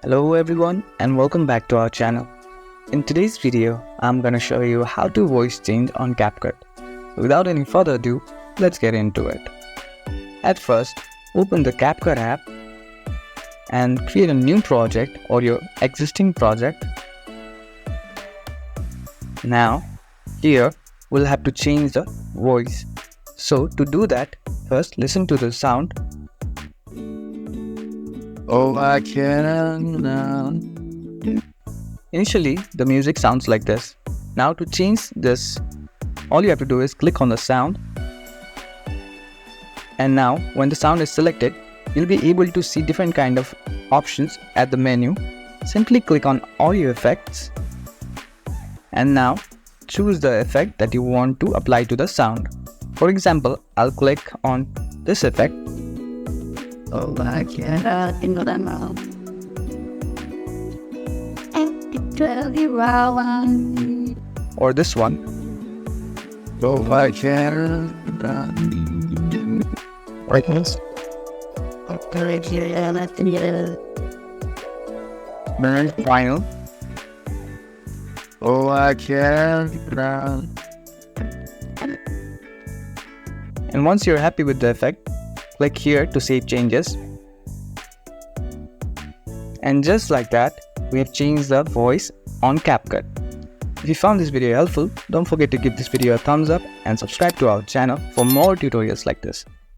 Hello everyone and welcome back to our channel. In today's video, I'm gonna show you how to voice change on CapCut. Without any further ado, let's get into it. At first, open the CapCut app and create a new project or your existing project. Now, here we'll have to change the voice. So to do that, first listen to the sound. Oh, I can now. Initially, the music sounds like this. Now to change this, all you have to do is click on the sound. And now, when the sound is selected, you'll be able to see different kind of options at the menu. Simply click on audio effects. And now, choose the effect that you want to apply to the sound. For example, I'll click on this effect. Oh, I can now. Or this one. Oh, I can right this. Final. Oh, I can. And once you're happy with the effect, click here to save changes. And just like that, we have changed the voice on CapCut. If you found this video helpful, don't forget to give this video a thumbs up and subscribe to our channel for more tutorials like this.